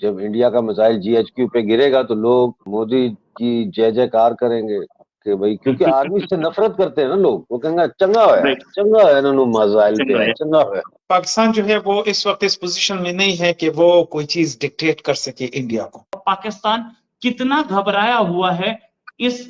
जब इंडिया का missile GHQ पे गिरेगा तो लोग मोदी की जय जयकार करेंगे कि भाई, क्योंकि आर्मी से नफरत करते हैं ना लोग। वो कहेंगे राइट, चंगा होया इन्होंने मिसाइल चंगा पे है। चंगा होया। पाकिस्तान जो है वो इस वक्त इस पोजीशन में नहीं है कि वो कोई चीज डिक्टेट कर सके इंडिया को। पाकिस्तान कितना घबराया हुआ है इस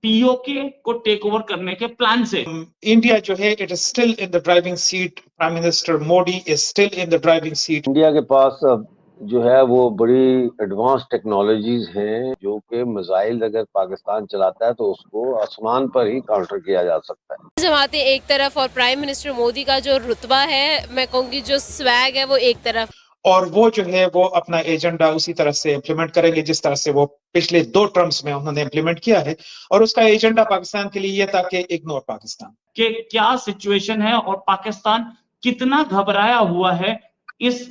पीओके को टेक ओवर करने के प्लान से। इंडिया जो है it is still in the driving seat. Prime minister Modi is still in the driving seat. India के पास अब जो है वो बड़ी एडवांस टेक्नोलॉजीज हैं, जो कि मिसाइल अगर पाकिस्तान चलाता है तो उसको आसमान पर ही काउंटर किया जा सकता है। जमातें एक तरफ और प्राइम मिनिस्टर मोदी का जो रुतबा है, मैं कहूंगी जो स्वैग है, वो एक तरफ। और वो जो है वो अपना एजेंडा उसी तरह से इम्प्लीमेंट करेंगे जिस तरह से वो पिछले 2 टर्म्स में उन्होंने इम्प्लीमेंट किया है। और उसका एजेंडा पाकिस्तान के लिए ये था कि इग्नोर पाकिस्तान। कि क्या सिचुएशन है और पाकिस्तान कितना घबराया हुआ है इस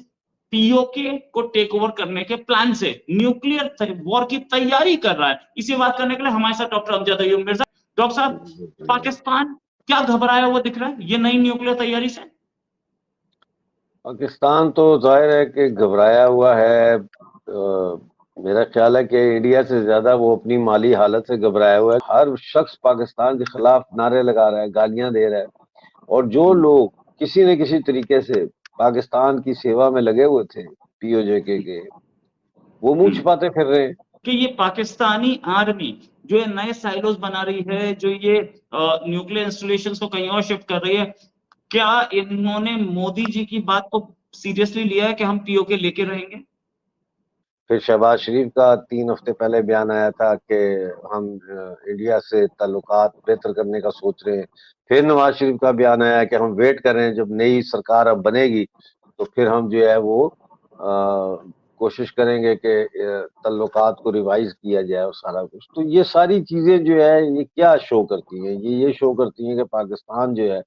पीओके को टेक ओवर करने के प्लान से, न्यूक्लियर वॉर की तैयारी कर रहा है। इसी बात करने के लिए हमारे साथ डॉक्टर अमजद अय्यूब मिर्जा। डॉक्टर साहब, पाकिस्तान क्या घबराया हुआ दिख रहा है ये नई न्यूक्लियर तैयारी से? पाकिस्तान तो जाहिर है कि घबराया हुआ है। मेरा ख्याल है कि इंडिया से ज्यादा वो अपनी माली हालत से घबराया हुआ है। हर शख्स पाकिस्तान के खिलाफ नारे लगा रहा है, गालियां दे रहा है, और जो लोग किसी न किसी तरीके से पाकिस्तान की सेवा में लगे हुए थे पीओजे के, वो मुंह छिपाते फिर रहे हैं कि ये पाकिस्तानी आर्मी जो ये नए साइलोज बना रही है, जो ये न्यूक्लियर इंस्टॉलेशंस को कहीं और शिफ्ट कर रही है, क्या इन्होंने मोदी जी की बात को सीरियसली लिया है कि हम पीओके लेके रहेंगे? फिर शहबाज शरीफ का 3 हफ्ते पहले बयान आया था कि हम इंडिया से ताल्लुकात बेहतर करने का सोच रहे हैं। फिर नवाज शरीफ का बयान आया कि हम वेट कर रहे हैं, जब नई सरकार अब बनेगी तो फिर हम जो है वो कोशिश करेंगे कि ताल्लुकात को रिवाइज किया जाए और सारा कुछ। तो ये सारी चीजें जो है ये क्या शो करती हैं? ये शो करती हैं कि पाकिस्तान जो है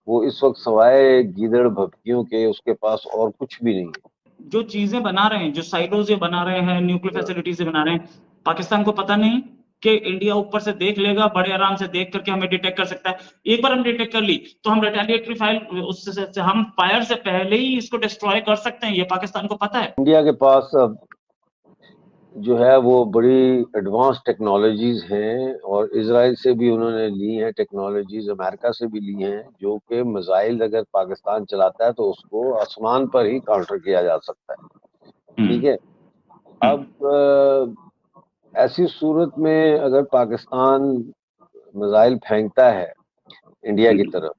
वो इस वक्त सवाए गीदड़ भभकियों के उसके पास और कुछ भी नहीं है। जो चीजें बना रहे हैं, जो साइलोज ये बना रहे हैं, न्यूक्लियर फैसिलिटीज बना रहे हैं, पाकिस्तान को पता नहीं कि इंडिया ऊपर से देख लेगा, बड़े आराम से देख करके हमें डिटेक्ट कर सकता है। एक बार हम डिटेक्ट कर ली तो हम रिटेलिएटरी फाइल उससे हम फायर से पहले ही इसको डिस्ट्रॉय कर सकते हैं, ये पाकिस्तान को पता है। इंडिया के पास अब जो है वो बड़ी एडवांस टेक्नोलॉजीज हैं, और इजराइल से भी उन्होंने ली हैं टेक्नोलॉजीज, अमेरिका से भी ली हैं, जो कि मिसाइल अगर पाकिस्तान चलाता है तो उसको आसमान पर ही काउंटर किया जा सकता है। ठीक है। अब ऐसी सूरत में अगर पाकिस्तान मिसाइल फेंकता है इंडिया की तरफ,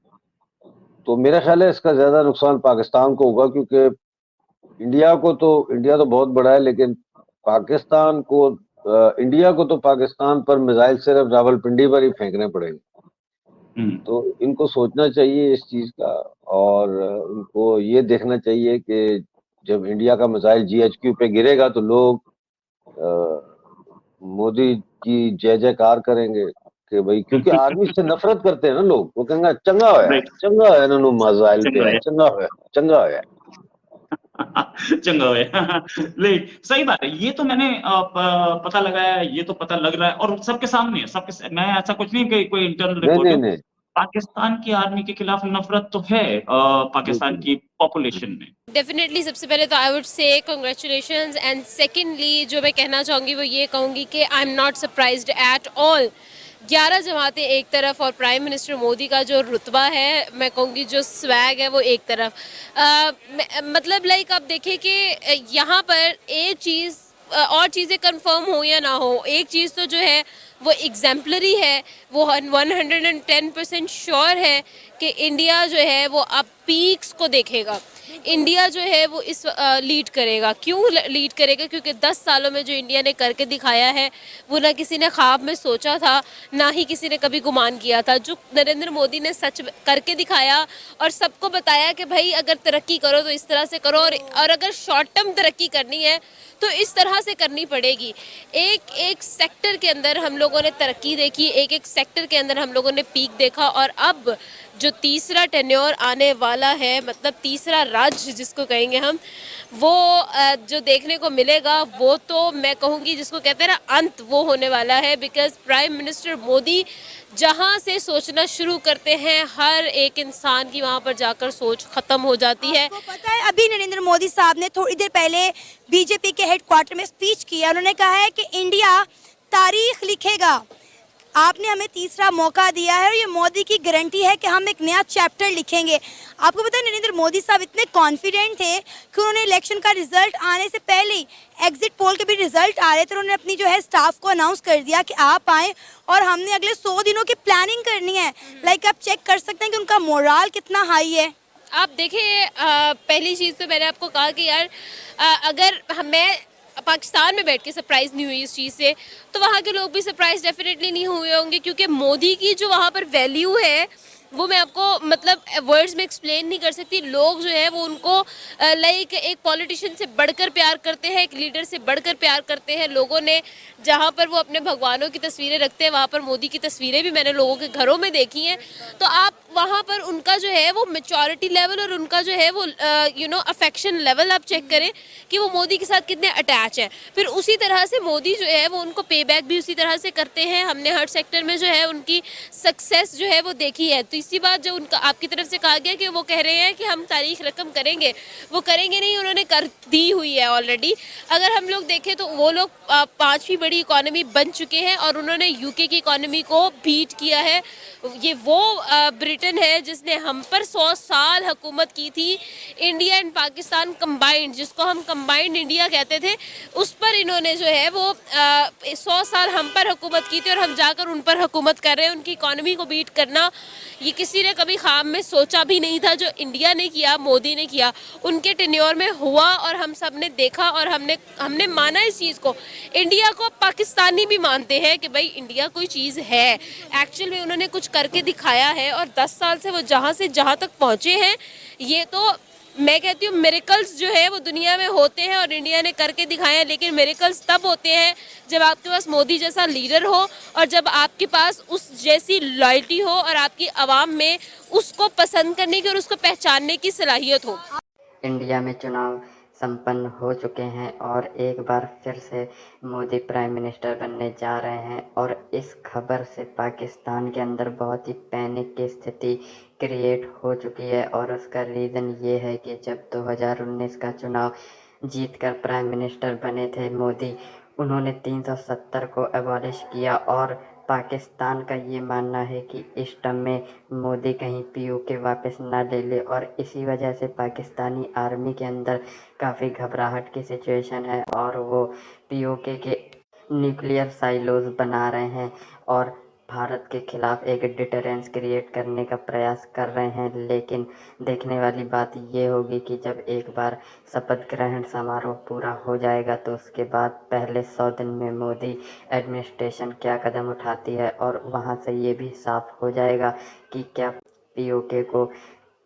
तो मेरा ख्याल है इसका ज्यादा नुकसान पाकिस्तान को होगा, क्योंकि इंडिया तो बहुत बड़ा है, लेकिन पाकिस्तान को इंडिया को तो पाकिस्तान पर मिसाइल सिर्फ रावलपिंडी पर ही फेंकने पड़ेंगे। तो इनको सोचना चाहिए इस चीज का, और इनको ये देखना चाहिए कि जब इंडिया का मिसाइल जीएचक्यू पे गिरेगा तो लोग मोदी की जय जयकार करेंगे कि भाई, क्योंकि आर्मी से नफरत करते हैं ना लोग। वो कहेंगे चंगा होया इन्होंने मिसाइल पे चंगा होया। चंगा है। ले, सही बात है। ये तो मैंने पता लगाया है, ये तो पता लग रहा है और सबके सामने है, मैं ऐसा कुछ नहीं कि कोई इंटरनल रिपोर्ट हो। नहीं। पाकिस्तान की आर्मी के खिलाफ नफरत तो है पाकिस्तान की पॉपुलेशन में। डेफिनेटली सबसे पहले तो I would say congratulations, and secondly जो मैं कहना चाहूँगी वो ये कहूँगी कि I am not surprised at all. 11 जमातें एक तरफ और प्राइम मिनिस्टर मोदी का जो रुतबा है, मैं कहूँगी जो स्वैग है, वो एक तरफ। मतलब लाइक आप देखिए कि यहाँ पर एक चीज़ और चीज़ें कंफर्म हो या ना हो, एक चीज़ तो जो है वो एग्जाम्पलरी है, वो 110% श्योर है कि इंडिया जो है वो अब पीक्स को देखेगा। इंडिया जो है वो इस लीड करेगा। क्यों लीड करेगा? क्योंकि 10 सालों में जो इंडिया ने करके दिखाया है वो ना किसी ने ख्वाब में सोचा था, ना ही किसी ने कभी गुमान किया था। जो नरेंद्र मोदी ने सच करके दिखाया और सबको बताया कि भाई अगर तरक्की करो तो इस तरह से करो, और अगर शॉर्ट टर्म तरक्की करनी है तो इस तरह से करनी पड़ेगी। एक एक सेक्टर के अंदर हम लोगों ने तरक्की देखी, एक एक सेक्टर के अंदर हम लोगों ने पीक देखा, और अब जो तीसरा टेन्योर आने वाला है, मतलब तीसरा राज्य जिसको कहेंगे हम, वो जो देखने को मिलेगा वो तो मैं कहूँगी जिसको कहते हैं ना अंत, वो होने वाला है। बिकॉज प्राइम मिनिस्टर मोदी जहाँ से सोचना शुरू करते हैं हर एक इंसान की वहाँ पर जाकर सोच खत्म हो जाती है। आपको पता है अभी नरेंद्र मोदी साहब ने थोड़ी देर पहले बीजेपी के हेडक्वार्टर में स्पीच किया। उन्होंने कहा है कि इंडिया तारीख लिखेगा। आपने हमें तीसरा मौका दिया है और ये मोदी की गारंटी है कि हम एक नया चैप्टर लिखेंगे। आपको पता है नरेंद्र मोदी साहब इतने कॉन्फिडेंट थे कि उन्होंने इलेक्शन का रिजल्ट आने से पहले ही, एग्जिट पोल के भी रिजल्ट आ रहे थे, उन्होंने अपनी जो है स्टाफ को अनाउंस कर दिया कि आप आएँ और हमने अगले 100 दिनों की प्लानिंग करनी है। लाइक आप चेक कर सकते हैं कि उनका मोराल कितना हाई है। आप देखिए, पहली चीज़ तो मैंने आपको कहा कि यार अगर मैं पाकिस्तान में बैठ के सरप्राइज नहीं हुई इस चीज़ से, तो वहाँ के लोग भी सरप्राइज डेफिनेटली नहीं हुए होंगे। क्योंकि मोदी की जो वहाँ पर वैल्यू है वो मैं आपको मतलब वर्ड्स में एक्सप्लेन नहीं कर सकती। लोग जो है वो उनको लाइक एक पॉलिटिशियन से बढ़कर प्यार करते हैं, एक लीडर से बढ़कर प्यार करते हैं। लोगों ने जहाँ पर वो अपने भगवानों की तस्वीरें रखते हैं वहाँ पर मोदी की तस्वीरें भी मैंने लोगों के घरों में देखी हैं। तो आप वहाँ पर उनका जो है वो मैच्योरिटी लेवल और उनका जो है वो अफेक्शन लेवल आप चेक करें कि वो मोदी के साथ कितने अटैच है। फिर उसी तरह से मोदी जो है वो उनको पे बैक भी उसी तरह से करते हैं। हमने हर सेक्टर में जो है उनकी सक्सेस जो है वो देखी है। तो इसी बात जो उनका आपकी तरफ से कहा गया कि वो कह रहे हैं कि हम तारीख रकम करेंगे, वो करेंगे नहीं, उन्होंने कर दी हुई है ऑलरेडी। अगर हम लोग देखें तो वो लोग 5वीं बड़ी इकोनॉमी बन चुके हैं और उन्होंने यूके की इकोनॉमी को बीट किया है। ये वो ब्रिटेन है जिसने हम पर 100 साल हुकूमत की थी। इंडिया एंड पाकिस्तान कंबाइंड, जिसको हम कंबाइंड इंडिया कहते थे, उस पर इन्होंने जो है वो 100 साल हम पर हुकूमत की थी और हम जाकर उन पर हुकूमत कर रहे हैं। उनकी इकोनॉमी को बीट करना ये किसी ने कभी ख्वाब में सोचा भी नहीं था। जो इंडिया ने किया, मोदी ने किया, उनके टेन्योर में हुआ और हम सब ने देखा और हमने माना इस चीज़ को। इंडिया को पाकिस्तानी भी मानते हैं कि भाई इंडिया कोई चीज़ है। एक्चुअल में उन्होंने कुछ करके दिखाया है और 10 साल से वो जहाँ से जहाँ तक पहुँचे हैं, ये तो मैं कहती हूँ मिरेकल्स जो है वो दुनिया में होते हैं और इंडिया ने करके दिखाए हैं। लेकिन मिरेकल्स तब होते हैं जब आपके पास मोदी जैसा लीडर हो और जब आपके पास उस जैसी लॉयल्टी हो और आपकी आवाम में उसको पसंद करने की और उसको पहचानने की सलाहियत हो। इंडिया में चुनाव संपन्न हो चुके हैं और एक बार फिर से मोदी प्राइम मिनिस्टर बनने जा रहे हैं और इस खबर से पाकिस्तान के अंदर बहुत ही पैनिक की स्थिति क्रिएट हो चुकी है। और उसका रीज़न ये है कि जब 2019 का चुनाव जीतकर प्राइम मिनिस्टर बने थे मोदी, उन्होंने 370 को एबॉलिश किया और पाकिस्तान का ये मानना है कि इस टर्म में मोदी कहीं पीओके वापस ना ले ले और इसी वजह से पाकिस्तानी आर्मी के अंदर काफ़ी घबराहट की सिचुएशन है और वो पीओके के न्यूक्लियर साइलोज बना रहे हैं और भारत के खिलाफ एक डिटरेंस क्रिएट करने का प्रयास कर रहे हैं। लेकिन देखने वाली बात ये होगी कि जब एक बार शपथ ग्रहण समारोह पूरा हो जाएगा तो उसके बाद पहले 100 दिन में मोदी एडमिनिस्ट्रेशन क्या कदम उठाती है और वहाँ से ये भी साफ हो जाएगा कि क्या पीओके को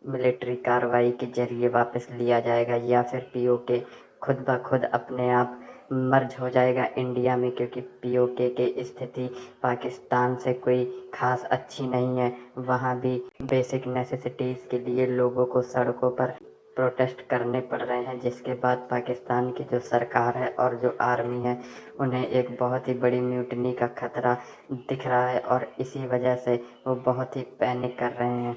मिलिट्री कार्रवाई के जरिए वापस लिया जाएगा या फिर पीओके खुद ब खुद अपने आप मर्ज हो जाएगा इंडिया में। क्योंकि पीओके की स्थिति पाकिस्तान से कोई खास अच्छी नहीं है। वहाँ भी बेसिक नेसेसिटीज़ के लिए लोगों को सड़कों पर प्रोटेस्ट करने पड़ रहे हैं, जिसके बाद पाकिस्तान की जो सरकार है और जो आर्मी है उन्हें एक बहुत ही बड़ी म्यूटनी का खतरा दिख रहा है और इसी वजह से वो बहुत ही पैनिक कर रहे हैं।